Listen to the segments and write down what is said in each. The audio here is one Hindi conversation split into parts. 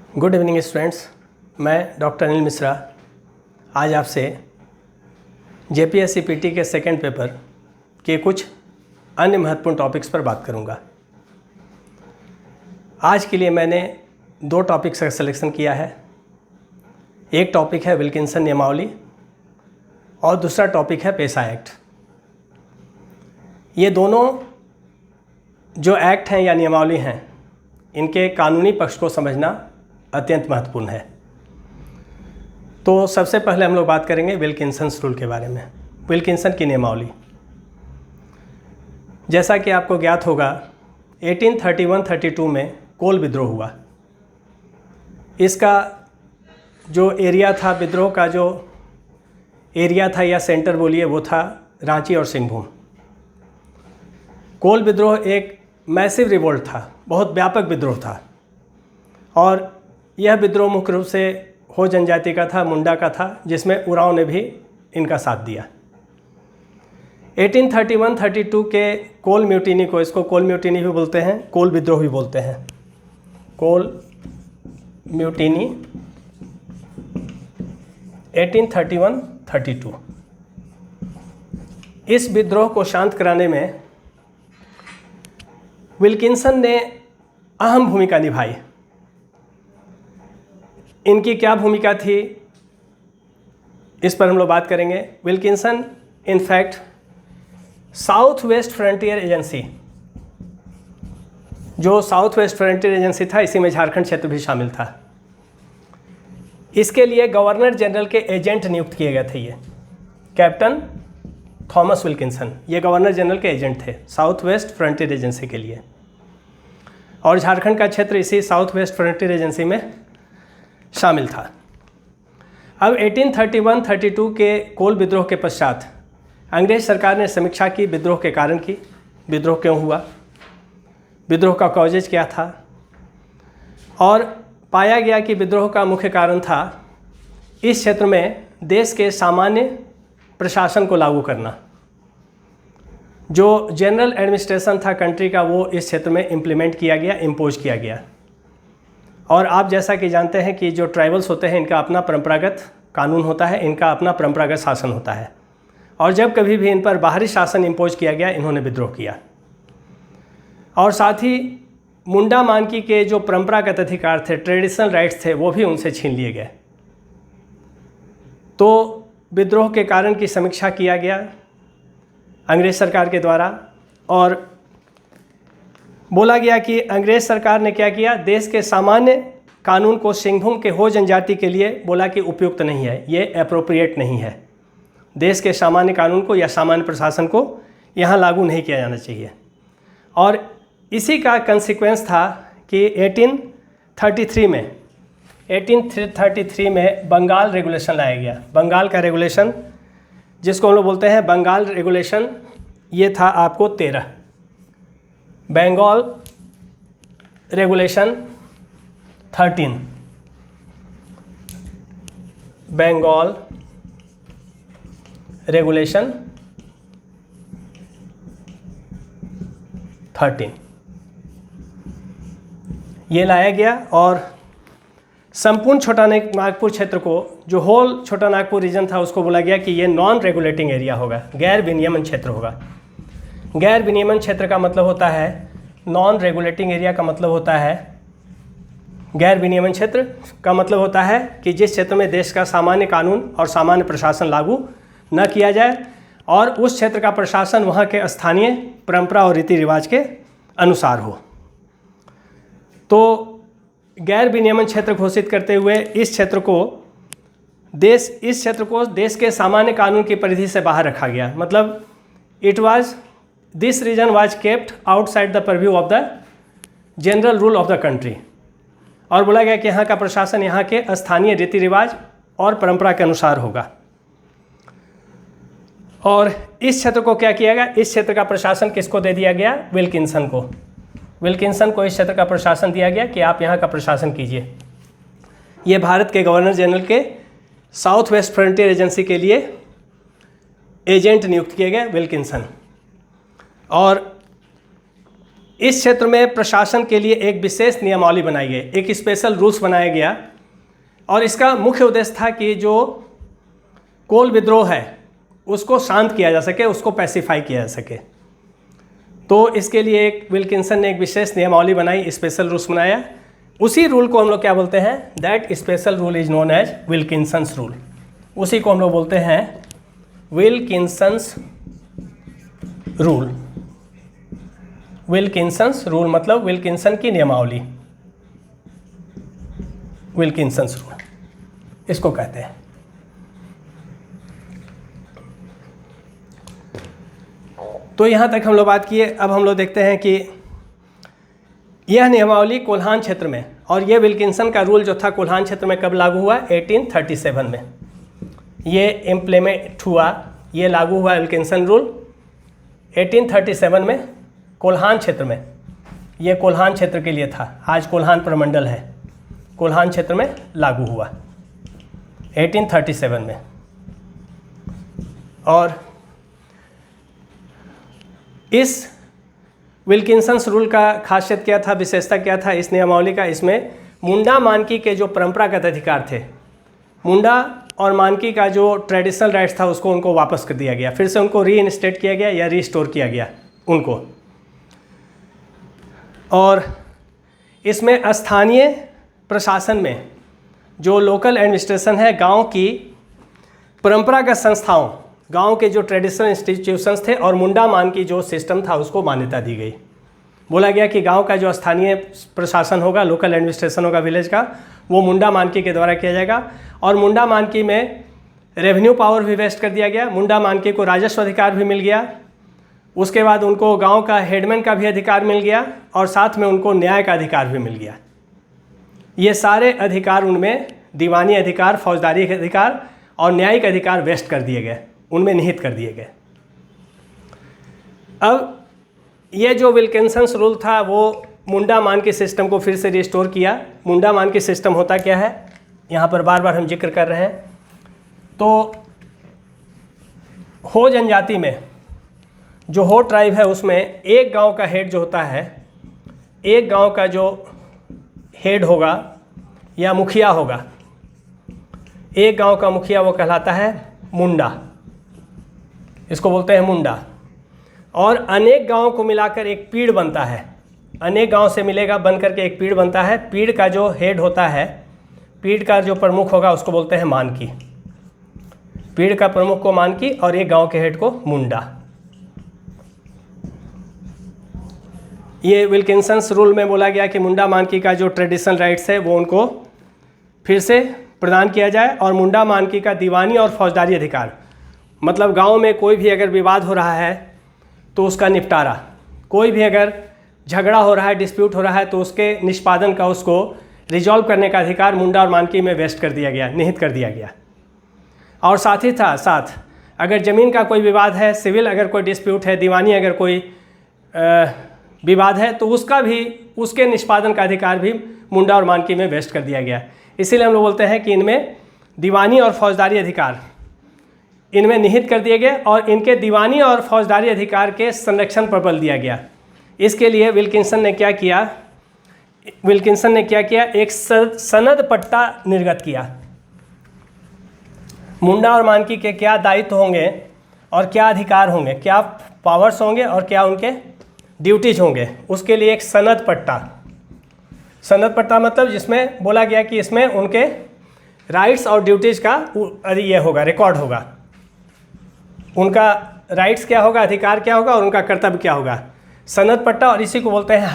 गुड इवनिंग स्टूडेंट्स, मैं डॉक्टर अनिल मिश्रा आज आपसे जेपीएससी पीटी के सेकंड पेपर के कुछ अन्य महत्वपूर्ण टॉपिक्स पर बात करूंगा। आज के लिए मैंने दो टॉपिक्स का सिलेक्शन किया है। एक टॉपिक है विल्किंसन नियमावली और दूसरा टॉपिक है पेशा एक्ट। ये दोनों जो एक्ट हैं या नियमावली हैं, इनके कानूनी पक्ष को समझना अत्यंत महत्वपूर्ण है। तो सबसे पहले हम लोग बात करेंगे विल्किंसन रूल के बारे में। विल्किंसन की नियमावली, जैसा कि आपको ज्ञात होगा, 1831-32 में कोल विद्रोह हुआ। इसका जो एरिया था, विद्रोह का जो एरिया था या सेंटर बोलिए, वो था रांची और सिंहभूम। कोल विद्रोह एक मैसिव रिवोल्ट था, बहुत व्यापक विद्रोह था और यह विद्रोह मुख्य रूप से हो जनजाति का था, मुंडा का था, जिसमें उरांव ने भी इनका साथ दिया। 1831-32 के कोल म्यूटिनी को, इसको कोल म्यूटिनी भी बोलते हैं, कोल विद्रोह भी बोलते हैं। कोल म्यूटिनी 1831-32, इस विद्रोह को शांत कराने में विल्किंसन ने अहम भूमिका निभाई। इनकी क्या भूमिका थी, इस पर हम लोग बात करेंगे। Wilkinson in fact south west frontier agency, जो साउथ वेस्ट फ्रंटियर एजेंसी था, इसी में झारखंड क्षेत्र भी शामिल था, इसके लिए गवर्नर जनरल के एजेंट नियुक्त किए गए थे। ये कैप्टन थॉमस विल्किंसन, ये गवर्नर जनरल के एजेंट थे साउथ वेस्ट फ्रंटियर एजेंसी के लिए, और झारखंड का क्षेत्र इसी साउथ वेस्ट फ्रंटियर एजेंसी में शामिल था। अब 1831-32 के कोल विद्रोह के पश्चात अंग्रेज सरकार ने समीक्षा की, विद्रोह के कारण की, विद्रोह क्यों हुआ, विद्रोह का कॉजेज क्या था, और पाया गया कि विद्रोह का मुख्य कारण था इस क्षेत्र में देश के सामान्य प्रशासन को लागू करना। जो जनरल एडमिनिस्ट्रेशन था कंट्री का, वो इस क्षेत्र में इम्प्लीमेंट किया गया, इम्पोज किया गया। और आप जैसा कि जानते हैं कि जो ट्राइबल्स होते हैं, इनका अपना परंपरागत कानून होता है, इनका अपना परंपरागत शासन होता है, और जब कभी भी इन पर बाहरी शासन इम्पोज किया गया, इन्होंने विद्रोह किया। और साथ ही मुंडा मानकी के जो परंपरागत अधिकार थे, ट्रेडिशनल राइट्स थे, वो भी उनसे छीन लिए गए। तो विद्रोह के कारण की समीक्षा किया गया अंग्रेज सरकार के द्वारा, और बोला गया कि अंग्रेज सरकार ने क्या किया, देश के सामान्य कानून को सिंहभूम के हो जनजाति के लिए बोला कि उपयुक्त नहीं है, ये अप्रोप्रिएट नहीं है, देश के सामान्य कानून को या सामान्य प्रशासन को यहाँ लागू नहीं किया जाना चाहिए। और इसी का कंसिक्वेंस था कि 1833 में बंगाल रेगुलेशन लाया गया। बंगाल का रेगुलेशन, जिसको हम लोग बोलते हैं बंगाल रेगुलेशन, ये था आपको 13, बंगाल रेगुलेशन 13, बंगाल रेगुलेशन 13 ये लाया गया, और संपूर्ण छोटा नागपुर क्षेत्र को, जो होल छोटा नागपुर रीजन था, उसको बोला गया कि ये नॉन रेगुलेटिंग एरिया होगा, गैर विनियमन क्षेत्र होगा। गैर विनियमन क्षेत्र का मतलब होता है, नॉन रेगुलेटिंग एरिया का मतलब होता है, गैर विनियमन क्षेत्र का मतलब होता है कि जिस क्षेत्र में देश का सामान्य कानून और सामान्य प्रशासन लागू न किया जाए, और उस क्षेत्र का प्रशासन वहाँ के स्थानीय परंपरा और रीति रिवाज के अनुसार हो। तो गैर विनियमन क्षेत्र घोषित करते हुए इस क्षेत्र को देश के सामान्य कानून की परिधि से बाहर रखा गया। मतलब this region was kept outside the purview of the general rule of the country, और बोला गया कि यहाँ का प्रशासन यहाँ के स्थानीय रीति रिवाज और परंपरा के अनुसार होगा। और इस क्षेत्र को क्या किया गया, इस क्षेत्र का प्रशासन किसको दे दिया गया, विल्किंसन को। विल्किंसन को इस क्षेत्र का प्रशासन दिया गया कि आप यहाँ का प्रशासन कीजिए। ये भारत के गवर्नर जनरल के साउथ वेस्ट फ्रंटियर एजेंसी के लिए एजेंट नियुक्त किए गए विल्किंसन। और इस क्षेत्र में प्रशासन के लिए एक विशेष नियमावली बनाई गई, एक स्पेशल रूल्स बनाया गया और इसका मुख्य उद्देश्य था कि जो कोल विद्रोह है उसको शांत किया जा सके, उसको पैसिफाई किया जा सके। तो इसके लिए एक विल्किंसन ने एक विशेष नियमावली बनाई, स्पेशल रूल्स बनाया। उसी रूल को हम लोग क्या बोलते हैं, that special rule is known as Wilkinson's rule. उसी को हम लोग बोलते हैं विल्किंसन्स रूल। विल्किंसन्स रूल मतलब विल्किंसन की नियमावली, विल्किंसन्स रूल इसको कहते हैं। तो यहाँ तक हम लोग बात किए। अब हम लोग देखते हैं कि यह नियमावली कोल्हान क्षेत्र में, और यह विल्किंसन का रूल जो था कोल्हान क्षेत्र में कब लागू हुआ, 1837 में ये इम्प्लीमेंट हुआ, ये लागू हुआ विल्किंसन रूल 1837 में कोल्हान क्षेत्र में। ये कोल्हान क्षेत्र के लिए था, आज कोल्हान प्रमंडल है, कोल्हान क्षेत्र में लागू हुआ 1837 में। और इस विल्किंसन्स रूल का खासियत क्या था, विशेषता क्या था इस नियमावली का, इसमें मुंडा मानकी के जो परंपरागत अधिकार थे, मुंडा और मानकी का जो ट्रेडिशनल राइट्स था उसको उनको वापस कर दिया गया, फिर से उनको रीइंस्टेट किया गया या रीस्टोर किया गया उनको। और इसमें स्थानीय प्रशासन में जो लोकल एडमिनिस्ट्रेशन है, गांव की परंपरागत संस्थाओं, गांव के जो ट्रेडिशनल इंस्टीट्यूशंस थे और मुंडा मान की जो सिस्टम था उसको मान्यता दी गई। बोला गया कि गांव का जो स्थानीय प्रशासन होगा, लोकल एडमिनिस्ट्रेशन होगा विलेज का, वो मुंडा मानकी के द्वारा किया जाएगा। और मुंडा मानकी में रेवेन्यू पावर भी वेस्ट कर दिया गया, मुंडा मानकी को राजस्व अधिकार भी मिल गया, उसके बाद उनको गांव का हेडमैन का भी अधिकार मिल गया और साथ में उनको न्याय का अधिकार भी मिल गया। ये सारे अधिकार उनमें दीवानी अधिकार, फौजदारी अधिकार और न्यायिक अधिकार वेस्ट कर दिए गए, उनमें निहित कर दिए गए। अब ये जो विल्किंसन्स रूल था वो मुंडा मान के सिस्टम को फिर से रिस्टोर किया। मुंडा मान के सिस्टम होता क्या है, यहाँ पर बार बार हम जिक्र कर रहे हैं। तो हो जनजाति में जो हो ट्राइब है उसमें एक गांव का हेड जो होता है, एक गांव का जो हेड होगा या मुखिया होगा, एक गांव का मुखिया वो कहलाता है मुंडा, इसको बोलते हैं मुंडा। और अनेक गांवों को मिलाकर एक पीढ़ बनता है, अनेक गांव से मिलेगा बन करके एक पीढ़ बनता है। पीढ़ का जो हेड होता है, पीढ़ का जो प्रमुख होगा उसको बोलते हैं मानकी, पीढ़ का प्रमुख को मानकी और एक गांव के हेड को मुंडा। ये विल्किंसन्स रूल में बोला गया कि मुंडा मानकी का जो ट्रेडिशनल राइट्स है वो उनको फिर से प्रदान किया जाए और मुंडा मानकी का दीवानी और फौजदारी अधिकार, मतलब गांव में कोई भी अगर विवाद हो रहा है तो उसका निपटारा, कोई भी अगर झगड़ा हो रहा है, डिस्प्यूट हो रहा है तो उसके निष्पादन का, उसको रिजॉल्व करने का अधिकार मुंडा और मानकी में वेस्ट कर दिया गया, निहित कर दिया गया। और साथ ही साथ अगर ज़मीन का कोई विवाद है, सिविल अगर कोई डिस्प्यूट है, दीवानी अगर कोई विवाद है तो उसका भी, उसके निष्पादन का अधिकार भी मुंडा और मानकी में वेस्ट कर दिया गया। इसीलिए हम लोग बोलते हैं कि इनमें दीवानी और फौजदारी अधिकार इनमें निहित कर दिए गए और इनके दीवानी और फौजदारी अधिकार के संरक्षण पर बल दिया गया। इसके लिए विल्किंसन ने क्या किया, एक सनद पट्टा निर्गत किया। मुंडा और मानकी के क्या दायित्व होंगे और क्या अधिकार होंगे, क्या पावर्स होंगे और क्या उनके ड्यूटीज होंगे, उसके लिए एक सनद पट्टा मतलब जिसमें बोला गया कि इसमें उनके राइट्स और ड्यूटीज़ का ये होगा, रिकॉर्ड होगा, उनका राइट्स क्या होगा, अधिकार क्या होगा और उनका कर्तव्य क्या होगा, सनद पट्टा। और इसी को बोलते हैं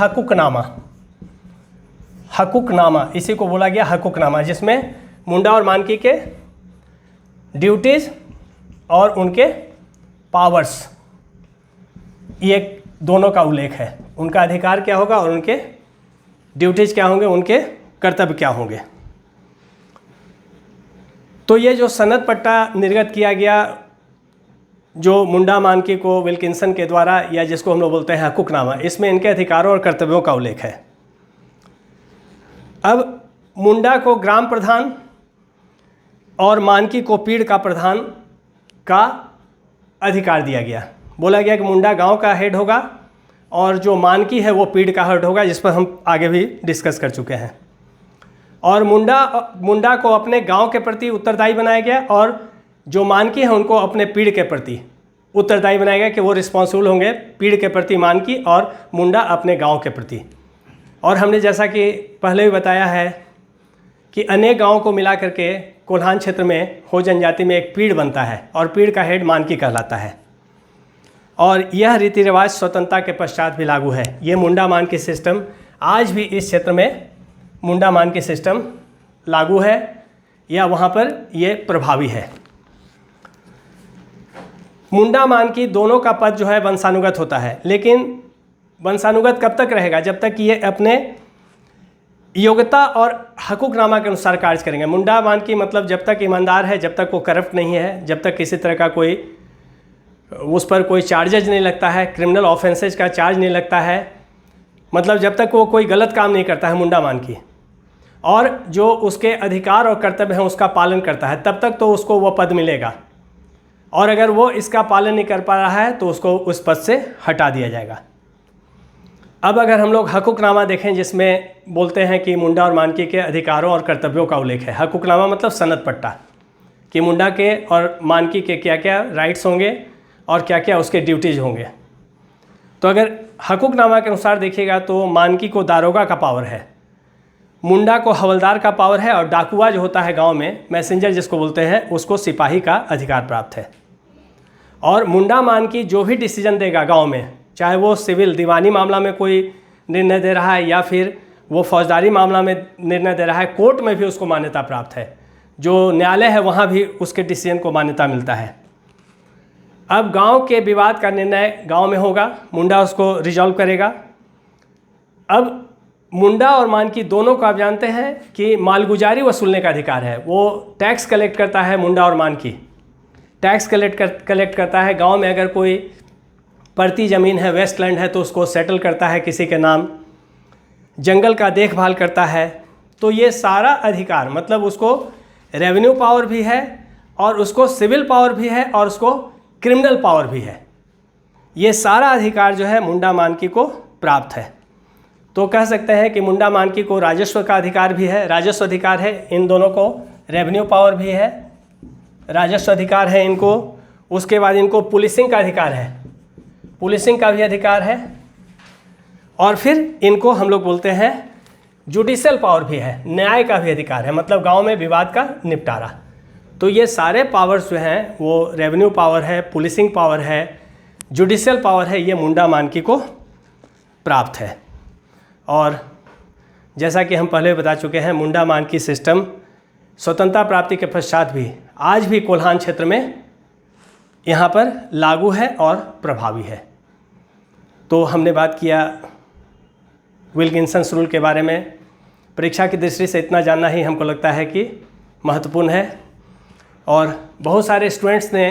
हकूकनामा, इसी को बोला गया हकूकनामा, जिसमें मुंडा और मानकी के ड्यूटीज़ और उनके पावर्स, ये दोनों का उल्लेख है, उनका अधिकार क्या होगा और उनके ड्यूटीज़ क्या होंगे, उनके कर्तव्य क्या होंगे। तो ये जो सनद पट्टा निर्गत किया गया जो मुंडा मानकी को विल्किंसन के द्वारा, या जिसको हम लोग बोलते हैं हकूकनामा, इसमें इनके अधिकारों और कर्तव्यों का उल्लेख है। अब मुंडा को ग्राम प्रधान और मानकी को पीढ़ का प्रधान का अधिकार दिया गया। बोला गया कि मुंडा गांव का हेड होगा और जो मानकी है वो पीड़ का हर्ट होगा, जिस पर हम आगे भी डिस्कस कर चुके हैं। और मुंडा को अपने गांव के प्रति उत्तरदायी बनाया गया और जो मानकी है उनको अपने पीड़ के प्रति उत्तरदायी बनाया गया कि वो रिस्पॉन्सिबल होंगे पीड़ के प्रति मानकी और मुंडा अपने गांव के प्रति। और हमने जैसा कि पहले भी बताया है कि अनेक गांवों को मिला करके कोल्हान क्षेत्र में हो जनजाति में एक पीड़ बनता है और पीड़ का हेड मानकी कहलाता है। और यह रीति रिवाज स्वतंत्रता के पश्चात भी लागू है। ये मुंडा मानकी सिस्टम आज भी इस क्षेत्र में मुंडा मानकी सिस्टम लागू है या वहाँ पर ये प्रभावी है। मुंडा मानकी दोनों का पद जो है वंशानुगत होता है, लेकिन वंशानुगत कब तक रहेगा? जब तक कि ये अपने योग्यता और हकूकनामा के अनुसार कार्य करेंगे। मुंडा मानकी मतलब जब तक ईमानदार है, जब तक वो करप्ट नहीं है, जब तक किसी तरह का कोई उस पर कोई चार्जेज नहीं लगता है, क्रिमिनल ऑफेंसेज का चार्ज नहीं लगता है, मतलब जब तक वो कोई गलत काम नहीं करता है मुंडा मानकी, और जो उसके अधिकार और कर्तव्य हैं उसका पालन करता है, तब तक तो उसको वो पद मिलेगा। और अगर वो इसका पालन नहीं कर पा रहा है तो उसको उस पद से हटा दिया जाएगा। अब अगर हम लोग हकूकनामा देखें जिसमें बोलते हैं कि मुंडा और मानकी के अधिकारों और कर्तव्यों का उल्लेख है। हकूकनामा मतलब सनद पट्टा कि मुंडा के और मानकी के क्या क्या राइट्स होंगे और क्या क्या उसके ड्यूटीज होंगे। तो अगर हकूकनामा के अनुसार देखिएगा तो मानकी को दारोगा का पावर है, मुंडा को हवलदार का पावर है, और डाकुआ जो होता है गांव में मैसेंजर जिसको बोलते हैं उसको सिपाही का अधिकार प्राप्त है। और मुंडा मानकी जो भी डिसीजन देगा गांव में, चाहे वो सिविल दीवानी मामला में कोई निर्णय दे रहा है या फिर वो फौजदारी मामला में निर्णय दे रहा है, कोर्ट में भी उसको मान्यता प्राप्त है। जो न्यायालय है वहाँ भी उसके डिसीजन को मान्यता मिलता है। अब गांव के विवाद का निर्णय गांव में होगा, मुंडा उसको रिजॉल्व करेगा। अब मुंडा और मानकी दोनों को आप जानते हैं कि मालगुजारी वसूलने का अधिकार है। वो टैक्स कलेक्ट करता है, मुंडा और मानकी टैक्स कलेक्ट करता है। गांव में अगर कोई परती ज़मीन है, वेस्टलैंड है, तो उसको सेटल करता है किसी के नाम, जंगल का देखभाल करता है। तो ये सारा अधिकार मतलब उसको रेवेन्यू पावर भी है और उसको सिविल पावर भी है और उसको क्रिमिनल पावर भी है। ये सारा अधिकार जो है मुंडा मानकी को प्राप्त है। तो कह सकते हैं कि मुंडा मानकी को राजस्व का अधिकार भी है, राजस्व अधिकार है इन दोनों को, रेवेन्यू पावर भी है, राजस्व अधिकार है इनको। उसके बाद इनको पुलिसिंग का अधिकार है, पुलिसिंग का भी अधिकार है। और फिर इनको हम लोग बोलते हैं जुडिशियल पावर भी है, न्याय का भी अधिकार है, मतलब गांव में विवाद का निपटारा। तो ये सारे पावर्स जो हैं वो रेवेन्यू पावर है, पुलिसिंग पावर है, जुडिशियल पावर है, ये मुंडा मानकी को प्राप्त है। और जैसा कि हम पहले बता चुके हैं, मुंडा मानकी सिस्टम स्वतंत्रता प्राप्ति के पश्चात भी आज भी कोल्हान क्षेत्र में यहाँ पर लागू है और प्रभावी है। तो हमने बात किया विल्किंसन रूल के बारे में। परीक्षा की दृष्टि से इतना जानना ही हमको लगता है कि महत्वपूर्ण है। और बहुत सारे स्टूडेंट्स ने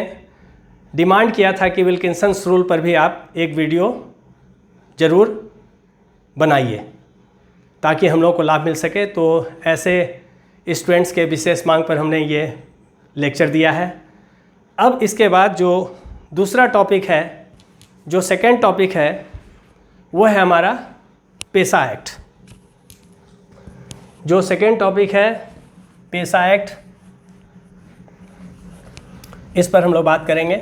डिमांड किया था कि विल्किंसन रूल पर भी आप एक वीडियो ज़रूर बनाइए ताकि हम लोग को लाभ मिल सके। तो ऐसे स्टूडेंट्स के विशेष मांग पर हमने ये लेक्चर दिया है। अब इसके बाद जो दूसरा टॉपिक है, जो सेकंड टॉपिक है, वो है हमारा पेशा एक्ट। जो सेकंड टॉपिक है पेशा एक्ट, इस पर हम लोग बात करेंगे,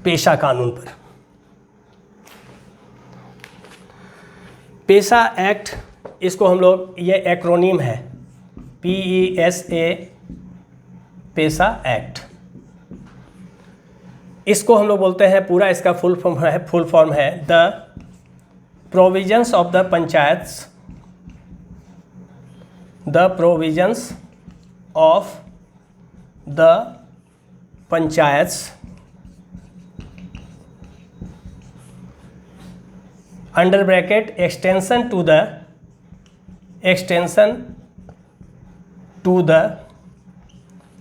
पेशा कानून पर। पेशा एक्ट, इसको हम लोग, ये एक्रोनीम है, PESA, पेशा एक्ट। इसको हम लोग बोलते हैं, पूरा इसका फुल फॉर्म है the provisions of the panchayats, the provisions of the panchayats under bracket extension to the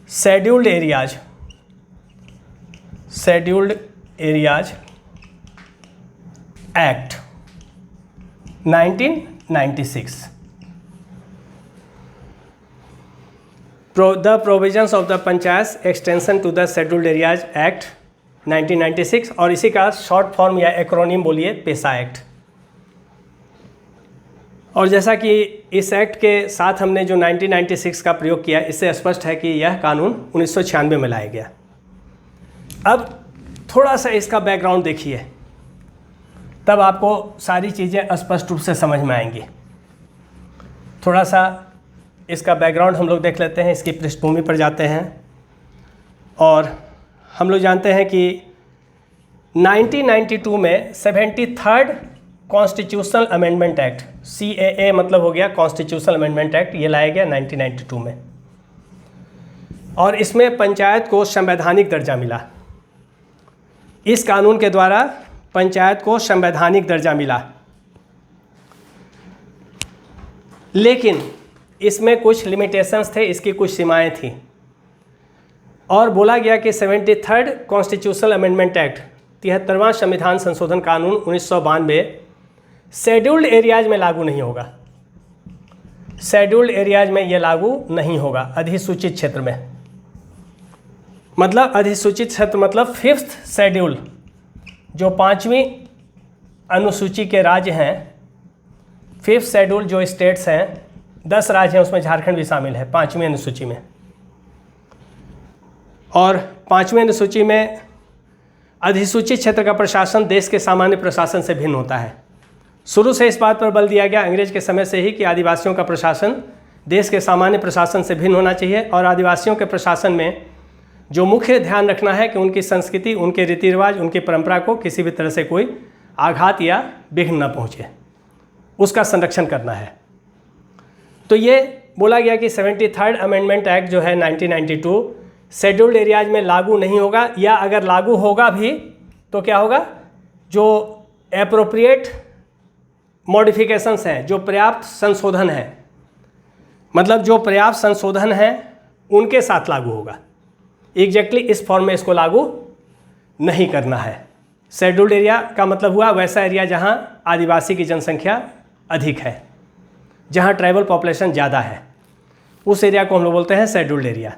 scheduled areas act 1996। The provisions of the Panchayats extension to the Scheduled Areas Act 1996, और इसी का शॉर्ट फॉर्म या एक्रोनिम बोलिए पेसा एक्ट। और जैसा कि इस एक्ट के साथ हमने जो 1996 का प्रयोग किया, इससे स्पष्ट है कि यह कानून 1996 में लाया गया। अब थोड़ा सा इसका बैकग्राउंड देखिए, तब आपको सारी चीज़ें स्पष्ट रूप से समझ में आएंगी। थोड़ा सा इसका बैकग्राउंड हम लोग देख लेते हैं, इसकी पृष्ठभूमि पर जाते हैं। और हम लोग जानते हैं कि 1992 में 73rd constitutional amendment act, CAA मतलब हो गया कॉन्स्टिट्यूशनल अमेंडमेंट एक्ट, ये लाया गया 1992 में। और इसमें पंचायत को संवैधानिक दर्जा मिला। इस कानून के द्वारा पंचायत को संवैधानिक दर्जा मिला, लेकिन इसमें कुछ लिमिटेशंस थे, इसकी कुछ सीमाएं थी। और बोला गया कि 73rd कॉन्स्टिट्यूशनल अमेंडमेंट एक्ट, 73वां संविधान संशोधन कानून 1992 शेड्यूल्ड एरियाज में लागू नहीं होगा। शेड्यूल्ड एरियाज में यह लागू नहीं होगा, अधिसूचित क्षेत्र में। मतलब अधिसूचित क्षेत्र मतलब 5th शेड्यूल, जो 5वीं अनुसूची के राज्य हैं, 5th शेड्यूल जो स्टेट्स हैं, 10 राज्य हैं, उसमें झारखंड भी शामिल है 5वीं अनुसूची में। और 5वीं अनुसूची में अधिसूचित क्षेत्र का प्रशासन देश के सामान्य प्रशासन से भिन्न होता है। शुरू से इस बात पर बल दिया गया अंग्रेज के समय से ही कि आदिवासियों का प्रशासन देश के सामान्य प्रशासन से भिन्न होना चाहिए, और आदिवासियों के प्रशासन में जो मुख्य ध्यान रखना है कि उनकी संस्कृति, उनके रीति रिवाज, उनकी परंपरा को किसी भी तरह से कोई आघात या विघ्न न पहुँचे, उसका संरक्षण करना है। तो ये बोला गया कि 73rd अमेंडमेंट एक्ट जो है 1992 शेड्यूल्ड एरियाज में लागू नहीं होगा, या अगर लागू होगा भी तो क्या होगा, जो एप्रोप्रिएट मॉडिफिकेशंस हैं, जो पर्याप्त संशोधन है, मतलब जो पर्याप्त संशोधन है उनके साथ लागू होगा। एग्जैक्टली इस फॉर्म में इसको लागू नहीं करना है। शेड्यूल्ड एरिया का मतलब हुआ वैसा एरिया जहां आदिवासी की जनसंख्या अधिक है, जहां ट्राइबल पॉपुलेशन ज़्यादा है, उस एरिया को हम लोग बोलते हैं शेड्यूल्ड एरिया।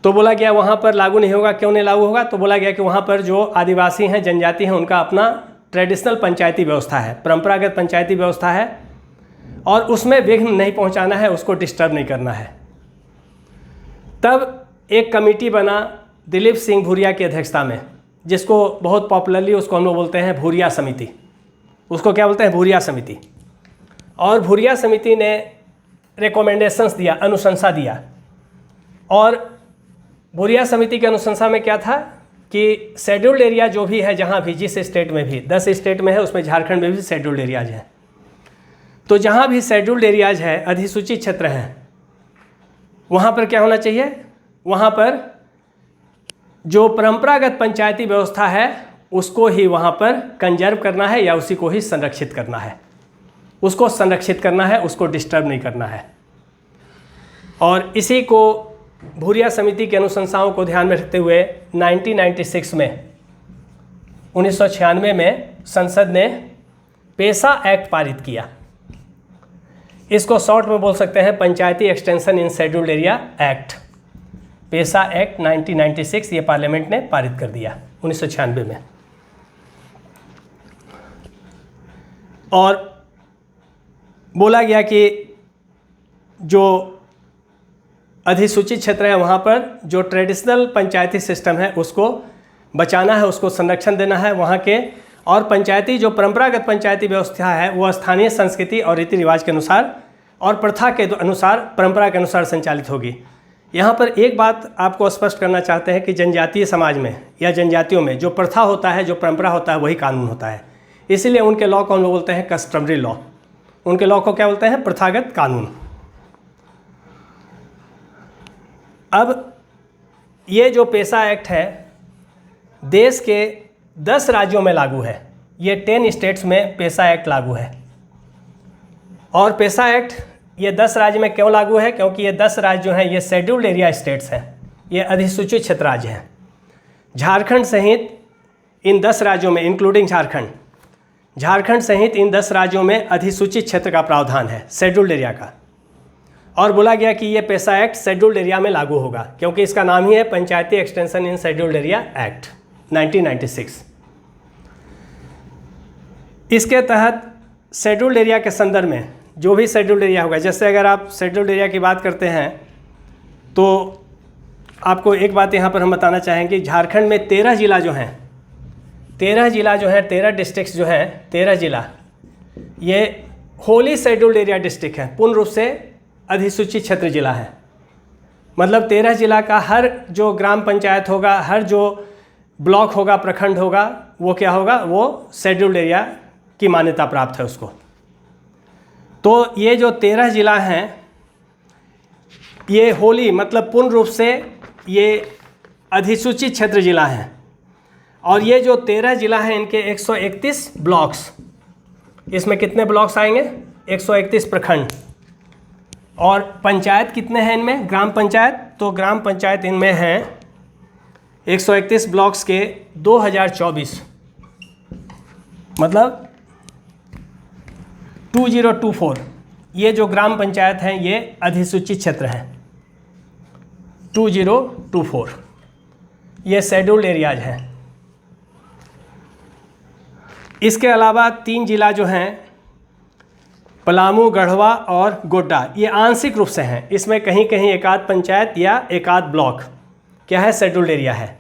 तो बोला गया वहाँ पर लागू नहीं होगा। क्यों नहीं लागू होगा? तो बोला गया कि वहाँ पर जो आदिवासी हैं, जनजाति हैं, उनका अपना ट्रेडिशनल पंचायती व्यवस्था है, परंपरागत पंचायती व्यवस्था है, और उसमें विघ्न नहीं पहुँचाना है, उसको डिस्टर्ब नहीं करना है। तब एक कमेटी बना दिलीप सिंह भूरिया की अध्यक्षता में, जिसको बहुत पॉपुलरली उसको हम लोग बोलते हैं भूरिया समिति। उसको क्या बोलते हैं? भूरिया समिति। और भूरिया समिति ने रिकमेंडेशंस दिया, अनुशंसा दिया। और भूरिया समिति के अनुशंसा में क्या था कि शेड्यूल्ड एरिया जो भी है, जहाँ भी, जिस स्टेट में भी, 10 स्टेट में है, उसमें झारखंड में भी शेड्यूल्ड एरियाज हैं। तो जहाँ भी शेड्यूल्ड एरियाज है, अधिसूचित क्षेत्र हैं, वहाँ पर क्या होना चाहिए? वहाँ पर जो परंपरागत पंचायती व्यवस्था है उसको ही वहाँ पर कंजर्व करना है, या उसी को ही संरक्षित करना है। उसको संरक्षित करना है, उसको डिस्टर्ब नहीं करना है। और इसी को भूरिया समिति की अनुशंसाओं को ध्यान में रखते हुए 1996 में, 1996 में संसद ने पेसा एक्ट पारित किया। इसको शॉर्ट में बोल सकते हैं Panchayati extension in scheduled area act. PESA act 1996 ये पार्लियामेंट ने पारित कर दिया 1996 में। और बोला गया कि जो अधिसूचित क्षेत्र है वहाँ पर जो ट्रेडिशनल पंचायती सिस्टम है उसको बचाना है, उसको संरक्षण देना है वहाँ के, और पंचायती जो परंपरागत पंचायती व्यवस्था है वो स्थानीय संस्कृति और रीति रिवाज के अनुसार और प्रथा के अनुसार, परंपरा के अनुसार संचालित होगी। यहाँ पर एक बात आपको स्पष्ट करना चाहते हैं कि जनजातीय समाज में या जनजातियों में जो प्रथा होता है, जो परंपरा होता है, वही कानून होता है। इसीलिए उनके लॉ को हम लोग बोलते हैं कस्टमरी लॉ। उनके लॉ को क्या बोलते हैं? प्रथागत कानून। अब ये जो पेसा एक्ट है देश के 10 राज्यों में लागू है। ये 10 स्टेट्स में पेसा एक्ट लागू है। और पेसा एक्ट ये 10 राज्य में क्यों लागू है? क्योंकि ये 10 राज्य जो हैं ये शेड्यूल्ड एरिया स्टेट्स हैं, ये अधिसूचित क्षेत्र राज्य हैं। झारखंड सहित इन 10 राज्यों में, इंक्लूडिंग झारखंड सहित इन 10 राज्यों में अधिसूचित क्षेत्र का प्रावधान है, शेड्यूल्ड एरिया का। और बोला गया कि ये पेसा एक्ट शेड्यूल्ड एरिया में लागू होगा, क्योंकि इसका नाम ही है Panchayati extension in scheduled area act 1996। इसके तहत शेड्यूल्ड एरिया के संदर्भ में जो भी शेड्यूल्ड एरिया होगा, जैसे अगर आप शेड्यूल्ड एरिया की बात करते हैं तो आपको एक बात यहाँ पर हम बताना चाहेंगे, झारखंड में 13 जिला जो हैं, 13 डिस्ट्रिक्ट्स जो हैं, 13 जिला ये होली शेड्यूल्ड एरिया डिस्ट्रिक्ट है, पूर्ण रूप से अधिसूचित क्षेत्र जिला है। मतलब 13 जिला का हर जो ग्राम पंचायत होगा, हर जो ब्लॉक होगा, प्रखंड होगा, वो क्या होगा, वो शेड्यूल्ड एरिया की मान्यता प्राप्त है उसको। तो ये जो 13 जिला हैं ये होली मतलब पूर्ण रूप से ये अधिसूचित क्षेत्र जिला हैं। और ये जो 13 जिला हैं इनके 131 ब्लॉक्स, इसमें कितने ब्लॉक्स आएंगे, 131 प्रखंड। और पंचायत कितने हैं इनमें, ग्राम पंचायत, तो ग्राम पंचायत इनमें हैं 131 ब्लॉक्स के 2024, मतलब 2024। ये जो ग्राम पंचायत हैं ये अधिसूचित क्षेत्र हैं, 2024 ये शेड्यूल्ड एरियाज हैं। इसके अलावा 3 जिला जो हैं पलामू, गढ़वा और गोड्डा, ये आंशिक रूप से हैं। इसमें कहीं कहीं एकाध पंचायत या एकाध ब्लॉक क्या है, शेड्यूल्ड एरिया है,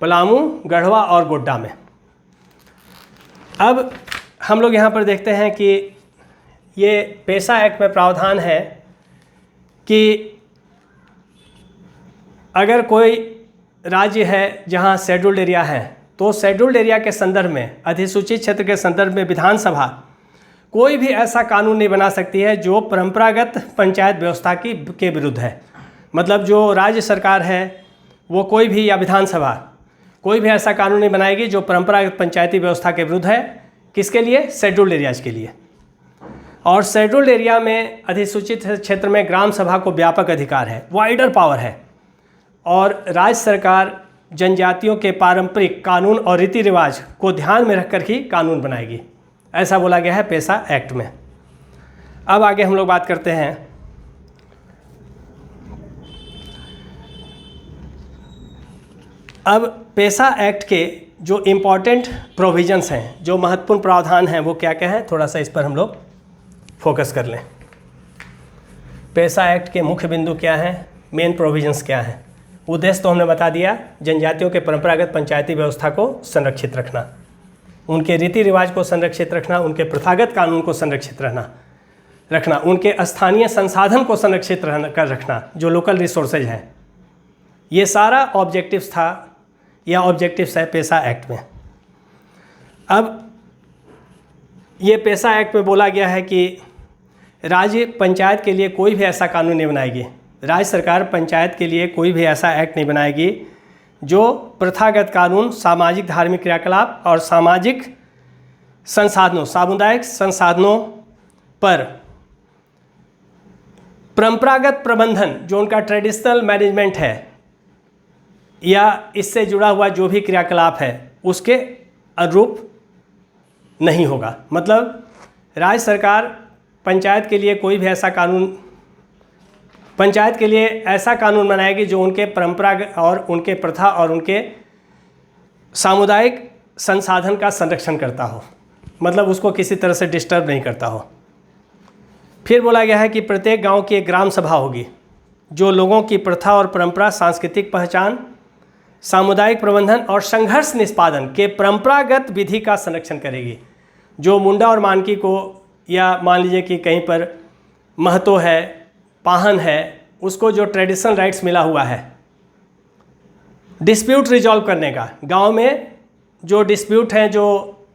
पलामू, गढ़वा और गोड्डा में। अब हम लोग यहाँ पर देखते हैं कि ये पेसा एक्ट में प्रावधान है कि अगर कोई राज्य है जहाँ शेड्यूल्ड एरिया है, तो शेड्यूल्ड एरिया के संदर्भ में, अधिसूचित क्षेत्र के संदर्भ में विधानसभा कोई भी ऐसा कानून नहीं बना सकती है जो परंपरागत पंचायत व्यवस्था के विरुद्ध है। मतलब जो राज्य सरकार है वो कोई भी, या विधानसभा कोई भी ऐसा कानून नहीं बनाएगी जो परंपरागत पंचायती व्यवस्था के विरुद्ध है। किसके लिए, शेड्यूल्ड एरियाज के लिए। और शेड्यूल्ड एरिया में अधिसूचित क्षेत्र में ग्राम सभा को व्यापक अधिकार है, वाइडर पावर है। और राज्य सरकार जनजातियों के पारंपरिक कानून और रीति रिवाज को ध्यान में रखकर ही कानून बनाएगी, ऐसा बोला गया है पेसा एक्ट में। अब आगे हम लोग बात करते हैं अब पेसा एक्ट के जो इम्पॉर्टेंट प्रोविजंस हैं, जो महत्वपूर्ण प्रावधान हैं, वो क्या क्या हैं, थोड़ा सा इस पर हम लोग फोकस कर लें। पेसा एक्ट के मुख्य बिंदु क्या हैं, मेन प्रोविजंस क्या हैं। उद्देश्य तो हमने बता दिया, जनजातियों के परंपरागत पंचायती व्यवस्था को संरक्षित रखना, उनके रीति रिवाज को संरक्षित रखना, उनके प्रथागत कानून को संरक्षित रखना, उनके स्थानीय संसाधन को संरक्षित कर रखना, जो लोकल रिसोर्सेज हैं। ये सारा ऑब्जेक्टिव्स था या ऑब्जेक्टिव्स है पेसा एक्ट में। अब ये पेसा एक्ट में बोला गया है कि राज्य पंचायत के लिए कोई भी ऐसा कानून नहीं बनाएगी, राज्य सरकार पंचायत के लिए कोई भी ऐसा एक्ट नहीं बनाएगी जो प्रथागत कानून, सामाजिक धार्मिक क्रियाकलाप और सामाजिक संसाधनों, सामुदायिक संसाधनों पर परंपरागत प्रबंधन, जो उनका ट्रेडिशनल मैनेजमेंट है या इससे जुड़ा हुआ जो भी क्रियाकलाप है, उसके अनुरूप नहीं होगा। मतलब राज्य सरकार पंचायत के लिए कोई भी ऐसा कानून, पंचायत के लिए ऐसा कानून बनाएगी जो उनके परंपरागत और उनके प्रथा और उनके सामुदायिक संसाधन का संरक्षण करता हो, मतलब उसको किसी तरह से डिस्टर्ब नहीं करता हो। फिर बोला गया है कि प्रत्येक गांव की एक ग्राम सभा होगी जो लोगों की प्रथा और परंपरा, सांस्कृतिक पहचान, सामुदायिक प्रबंधन और संघर्ष निष्पादन के परंपरागत विधि का संरक्षण करेगी। जो मुंडा और मानकी को, या मान लीजिए कि कहीं पर महतो है, पाहन है, उसको जो ट्रेडिशनल राइट्स मिला हुआ है डिस्प्यूट रिजॉल्व करने का, गांव में जो डिस्प्यूट है, जो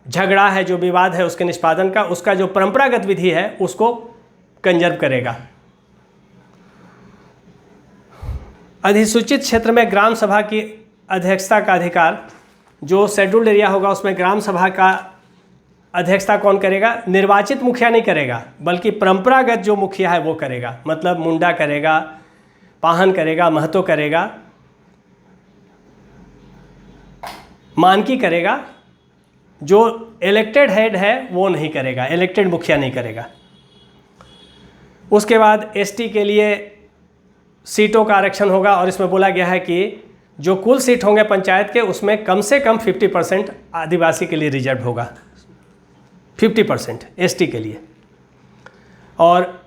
झगड़ा है, जो विवाद है, उसके निष्पादन का, उसका जो परंपरागत विधि है उसको कंजर्व करेगा। अधिसूचित क्षेत्र में ग्राम सभा की अध्यक्षता का अधिकार, जो शेड्यूल्ड एरिया होगा उसमें ग्राम सभा का अध्यक्षता कौन करेगा, निर्वाचित मुखिया नहीं करेगा, बल्कि परंपरागत जो मुखिया है वो करेगा। मतलब मुंडा करेगा, पाहन करेगा, महतो करेगा, मानकी करेगा, जो इलेक्टेड हेड है वो नहीं करेगा, इलेक्टेड मुखिया नहीं करेगा। उसके बाद एसटी के लिए सीटों का आरक्षण होगा और इसमें बोला गया है कि जो कुल सीट होंगे पंचायत के उसमें कम से कम 50% आदिवासी के लिए रिजर्व होगा, 50% एसटी के लिए। और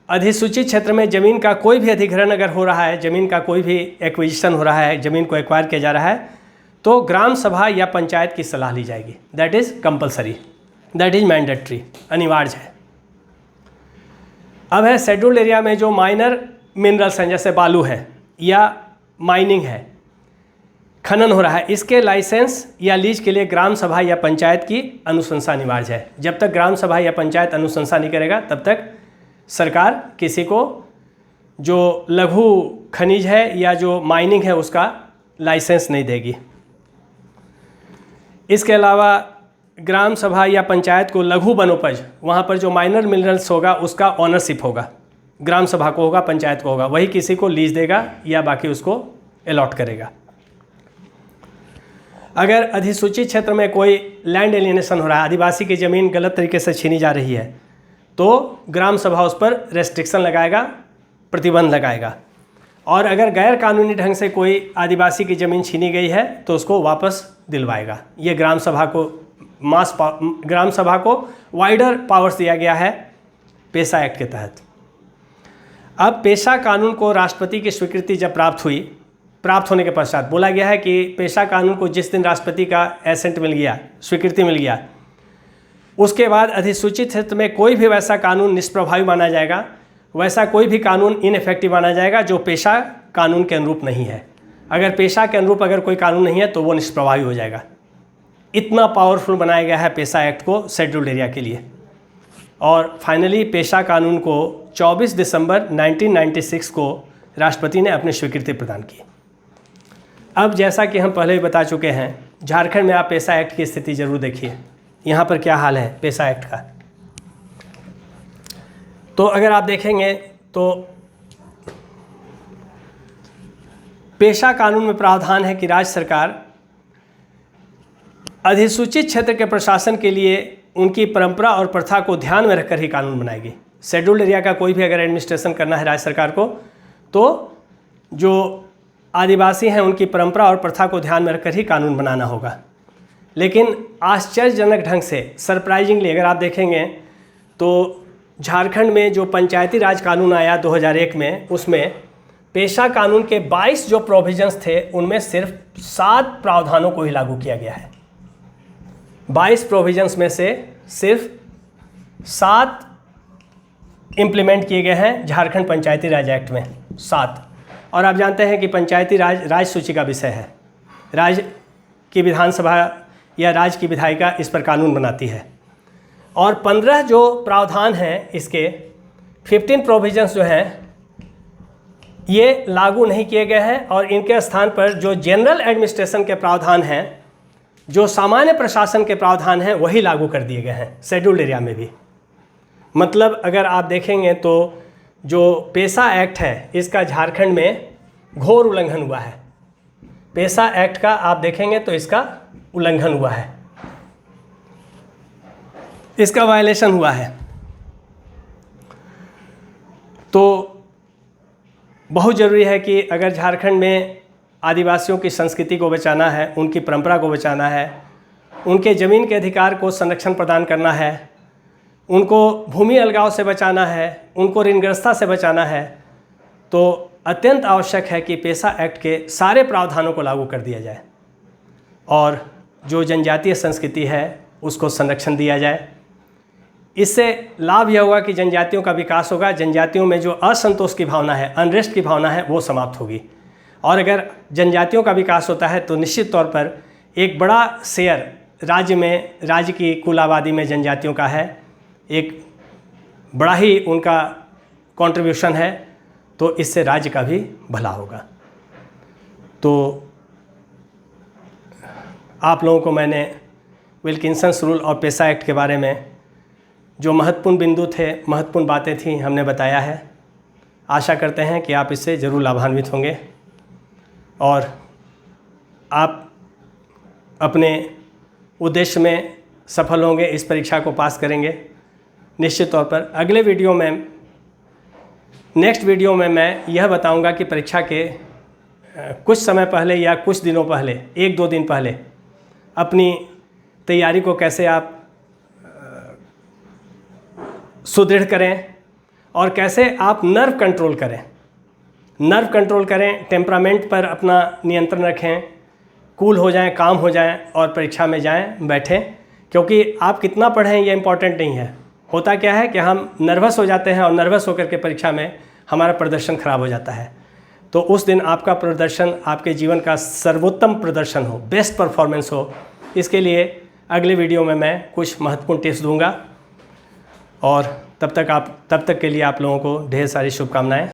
अधिसूचित क्षेत्र में ज़मीन का कोई भी अधिग्रहण अगर हो रहा है, ज़मीन का कोई भी एक्विजिशन हो रहा है, ज़मीन को एक्वायर किया जा रहा है, तो ग्राम सभा या पंचायत की सलाह ली जाएगी। That is compulsory, that is mandatory, अनिवार्य है। अब है शेड्यूल्ड एरिया में जो माइनर मिनरल्स हैं, जैसे बालू है या माइनिंग है, खनन हो रहा है, इसके लाइसेंस या लीज के लिए ग्राम सभा या पंचायत की अनुशंसा अनिवार्य है। जब तक ग्राम सभा या पंचायत अनुशंसा नहीं करेगा तब तक सरकार किसी को जो लघु खनिज है या जो माइनिंग है उसका लाइसेंस नहीं देगी। इसके अलावा ग्राम सभा या पंचायत को लघु वनोपज, वहाँ पर जो माइनर मिनरल्स होगा उसका ऑनरशिप होगा, ग्राम सभा को होगा, पंचायत को होगा, वही किसी को लीज देगा या बाकी उसको अलॉट करेगा। अगर अधिसूचित क्षेत्र में कोई लैंड एलियनेशन हो रहा है, आदिवासी की ज़मीन गलत तरीके से छीनी जा रही है, तो ग्राम सभा उस पर रेस्ट्रिक्शन लगाएगा, प्रतिबंध लगाएगा। और अगर गैर कानूनी ढंग से कोई आदिवासी की ज़मीन छीनी गई है तो उसको वापस दिलवाएगा। ये ग्राम सभा को वाइडर पावर्स दिया गया है पेशा एक्ट के तहत। अब पेशा कानून को राष्ट्रपति की स्वीकृति जब प्राप्त होने के पश्चात बोला गया है कि पेशा कानून को जिस दिन राष्ट्रपति का एसेंट मिल गया, स्वीकृति मिल गया, उसके बाद अधिसूचित क्षेत्र में कोई भी वैसा कानून निष्प्रभावी माना जाएगा, वैसा कोई भी कानून इनइफेक्टिव माना जाएगा जो पेशा कानून के अनुरूप नहीं है। अगर पेशा के अनुरूप अगर कोई कानून नहीं है तो वो निष्प्रभावी हो जाएगा। इतना पावरफुल बनाया गया है पेशा एक्ट को शेड्यूल्ड एरिया के लिए। और फाइनली पेशा कानून को 24 दिसंबर 1996 को राष्ट्रपति ने अपनी स्वीकृति प्रदान की। अब जैसा कि हम पहले ही बता चुके हैं, झारखंड में आप पेशा एक्ट की स्थिति जरूर देखिए, यहाँ पर क्या हाल है पेशा एक्ट का। तो अगर आप देखेंगे तो पेशा कानून में प्रावधान है कि राज्य सरकार अधिसूचित क्षेत्र के प्रशासन के लिए उनकी परंपरा और प्रथा को ध्यान में रखकर ही कानून बनाएगी। शेड्यूल्ड एरिया का कोई भी अगर एडमिनिस्ट्रेशन करना है राज्य सरकार को, तो जो आदिवासी हैं उनकी परंपरा और प्रथा को ध्यान में रखकर ही कानून बनाना होगा। लेकिन आश्चर्यजनक ढंग से, सरप्राइजिंगली अगर आप देखेंगे तो झारखंड में जो पंचायती राज कानून आया 2001 में, उसमें पेशा कानून के 22 जो प्रोविजंस थे उनमें सिर्फ 7 प्रावधानों को ही लागू किया गया है। 22 प्रोविजंस में से सिर्फ 7 इम्प्लीमेंट किए गए हैं झारखंड पंचायती राज एक्ट में, 7। और आप जानते हैं कि पंचायती राज सूची का विषय है, राज्य की विधानसभा या राज्य की विधायिका इस पर कानून बनाती है। और 15 जो प्रावधान हैं इसके, 15 प्रोविजंस जो हैं ये लागू नहीं किए गए हैं और इनके स्थान पर जो जनरल एडमिनिस्ट्रेशन के प्रावधान हैं, जो सामान्य प्रशासन के प्रावधान हैं, वही लागू कर दिए गए हैं शेड्यूल्ड एरिया में भी। मतलब अगर आप देखेंगे तो जो पेशा एक्ट है इसका झारखंड में घोर उल्लंघन हुआ है। पेशा एक्ट का आप देखेंगे तो इसका उल्लंघन हुआ है, इसका वायलेशन हुआ है। तो बहुत ज़रूरी है कि अगर झारखंड में आदिवासियों की संस्कृति को बचाना है, उनकी परंपरा को बचाना है, उनके ज़मीन के अधिकार को संरक्षण प्रदान करना है, उनको भूमि अलगाव से बचाना है, उनको ऋणग्रस्तता से बचाना है, तो अत्यंत आवश्यक है कि पेशा एक्ट के सारे प्रावधानों को लागू कर दिया जाए और जो जनजातीय संस्कृति है उसको संरक्षण दिया जाए। इससे लाभ यह होगा कि जनजातियों का विकास होगा, जनजातियों में जो असंतोष की भावना है, अनरेस्ट की भावना है, वो समाप्त होगी। और अगर जनजातियों का विकास होता है तो निश्चित तौर पर एक बड़ा शेयर राज्य की कुल आबादी में जनजातियों का है, एक बड़ा ही उनका कंट्रीब्यूशन है, तो इससे राज्य का भी भला होगा। तो आप लोगों को मैंने विल्किंसन्स रूल और पेशा एक्ट के बारे में जो महत्वपूर्ण बिंदु थे, महत्वपूर्ण बातें थीं, हमने बताया है। आशा करते हैं कि आप इससे ज़रूर लाभान्वित होंगे और आप अपने उद्देश्य में सफल होंगे, इस परीक्षा को पास करेंगे। निश्चित तौर पर अगले वीडियो में नेक्स्ट वीडियो में मैं यह बताऊंगा कि परीक्षा के कुछ समय पहले या कुछ दिनों पहले, 1-2 दिन पहले अपनी तैयारी को कैसे आप सुदृढ़ करें और कैसे आप नर्व कंट्रोल करें, टेम्परामेंट पर अपना नियंत्रण रखें, कूल हो जाएं, काम हो जाएं और परीक्षा में जाएं, बैठें। क्योंकि आप कितना पढ़ें ये इम्पॉर्टेंट नहीं है। होता क्या है कि हम नर्वस हो जाते हैं और नर्वस होकर के परीक्षा में हमारा प्रदर्शन खराब हो जाता है। तो उस दिन आपका प्रदर्शन आपके जीवन का सर्वोत्तम प्रदर्शन हो, बेस्ट परफॉर्मेंस हो। इसके लिए अगले वीडियो में मैं कुछ महत्वपूर्ण टिप्स दूंगा और तब तक के लिए आप लोगों को ढेर सारी शुभकामनाएं।